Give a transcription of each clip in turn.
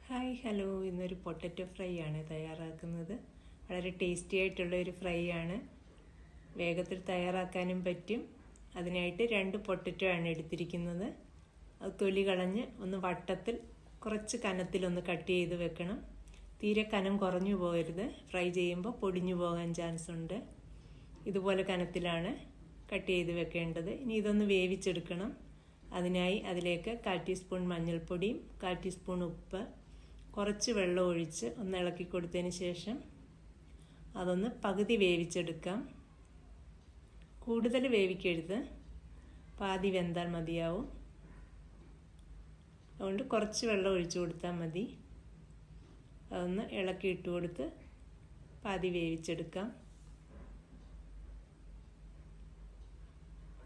Hi hello, ഇന്നൊരു potato fry ആണ് തയ്യാറാക്കുന്നത്. വളരെ ടേസ്റ്റി ആയിട്ടുള്ള ഒരു ഫ്രൈ ആണ്. വേഗത്തിൽ തയ്യാറാക്കാനും പറ്റും. അതിനായിട്ട് 2 പൊട്ടറ്റോ ആണ് എടുത്തിരിക്കുന്നത്. അത് തൊലി കളഞ്ഞ് ഒന്ന് വട്ടത്തിൽ കുറച്ച് കനത്തിലൊന്ന് കട്ട് ചെയ്ത് വെക്കണം. തീരെ കനം കുറഞ്ഞു പോകരുത്, ഫ്രൈ ചെയ്യുമ്പോൾ പൊടിഞ്ഞു പോകാൻ ചാൻസ് ഉണ്ട്. ഇതുപോലെ കനത്തിലാണ് കട്ട് ചെയ്ത് വെക്കേണ്ടത്. ഇനി ഇതൊന്ന് വേവിച്ചെടുക്കണം. അതിനായി അതിലേക്ക് 1/4 ടീസ്പൂൺ മഞ്ഞൾപ്പൊടിയും 1/4 ടീസ്പൂൺ ഉപ്പ്, കുറച്ച് വെള്ളം ഒഴിച്ച് ഒന്ന് ഇളക്കി കൊടുത്തതിന് ശേഷം അതൊന്ന് പകുതി വേവിച്ചെടുക്കാം. കൂടുതൽ വേവിക്കരുത്, പാതി വെന്താൽ മതിയാവും. അതുകൊണ്ട് കുറച്ച് വെള്ളം ഒഴിച്ചു കൊടുത്താൽ മതി. അതൊന്ന് ഇളക്കി ഇട്ട് കൊടുത്ത് പാതി വേവിച്ചെടുക്കാം.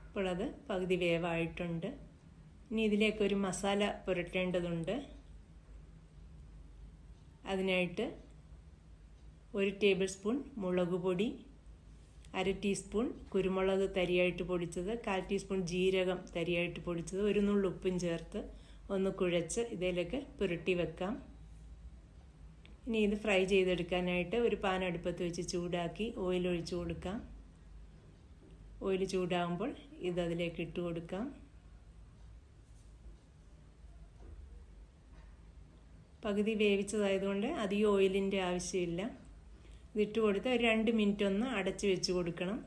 ഇപ്പോൾ അത് പകുതി വേവായിട്ടുണ്ട്. ഇനി ഇതിലേക്കൊരു മസാല പുരട്ടേണ്ടതുണ്ട്. അതിനായിട്ട് 1 ടേബിൾ സ്പൂൺ മുളക് പൊടി, 1/2 ടീസ്പൂൺ കുരുമുളക് തരിയായിട്ട് പൊടിച്ചത്, 1/4 ടീസ്പൂൺ ജീരകം തരിയായിട്ട് പൊടിച്ചത്, 1 നുള്ള് ഉപ്പും ചേർത്ത് ഒന്ന് കുഴച്ച് ഇതിലേക്ക് പുരട്ടി വെക്കാം. ഇനി ഇത് ഫ്രൈ ചെയ്തെടുക്കാനായിട്ട് ഒരു പാൻ അടുപ്പത്ത് വെച്ച് ചൂടാക്കി ഓയിൽ ഒഴിച്ചു കൊടുക്കാം. ഓയിൽ ചൂടാകുമ്പോൾ ഇത് അതിലേക്ക് ഇട്ട് കൊടുക്കാം. പകുതി വേവിച്ചതായതുകൊണ്ട് അധികം ഓയിലിൻ്റെ ആവശ്യമില്ല. ഇതിട്ട് കൊടുത്ത് ഒരു 2 മിനിറ്റ് ഒന്ന് അടച്ചു വെച്ച് കൊടുക്കണം.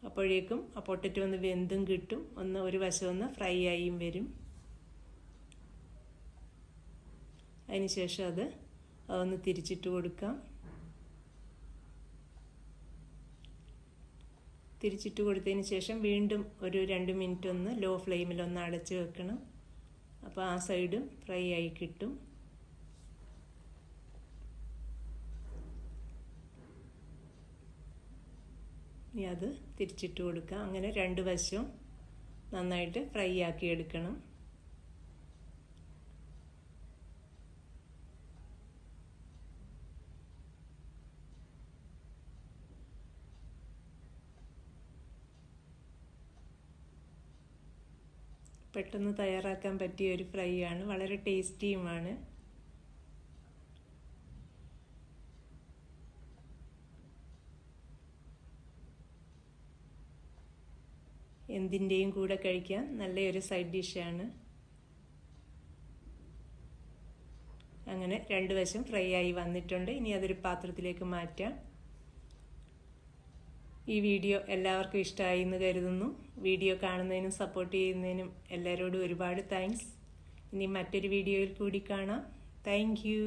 അപ്പോഴേക്കും ആ പൊട്ടറ്റോ ഒന്ന് വെന്തും കിട്ടും, ഒരു വശം ഒന്ന് ഫ്രൈ ആയും വരും. അതിനുശേഷം അതൊന്ന് തിരിച്ചിട്ട് കൊടുക്കാം. തിരിച്ചിട്ട് കൊടുത്തതിന് ശേഷം വീണ്ടും ഒരു 2 മിനിറ്റ് ഒന്ന് ലോ ഫ്ലെയിമിൽ ഒന്ന് അടച്ചു വെക്കണം. അപ്പോൾ ആ സൈഡും ഫ്രൈ ആയി കിട്ടും. ഇനി അത് തിരിച്ചിട്ട് കൊടുക്കാം. അങ്ങനെ 2 വശവും നന്നായിട്ട് ഫ്രൈ ആക്കി എടുക്കണം. പെട്ടെന്ന് തയ്യാറാക്കാൻ പറ്റിയ ഒരു ഫ്രൈ ആണ്, വളരെ ടേസ്റ്റിയുമാണ്. എന്തിൻ്റെയും കൂടെ കഴിക്കാൻ നല്ലൊരു സൈഡ് ഡിഷാണ്. അങ്ങനെ 2 വശം ഫ്രൈ ആയി വന്നിട്ടുണ്ട്. ഇനി അതൊരു പാത്രത്തിലേക്ക് മാറ്റാം. ഈ വീഡിയോ എല്ലാവർക്കും ഇഷ്ടമായി എന്ന് കരുതുന്നു. വീഡിയോ കാണുന്നതിനും സപ്പോർട്ട് ചെയ്യുന്നതിനും എല്ലാവരോടും ഒരുപാട് താങ്ക്സ്. ഇനി മറ്റൊരു വീഡിയോയിൽ കൂടി കാണാം. Thank you.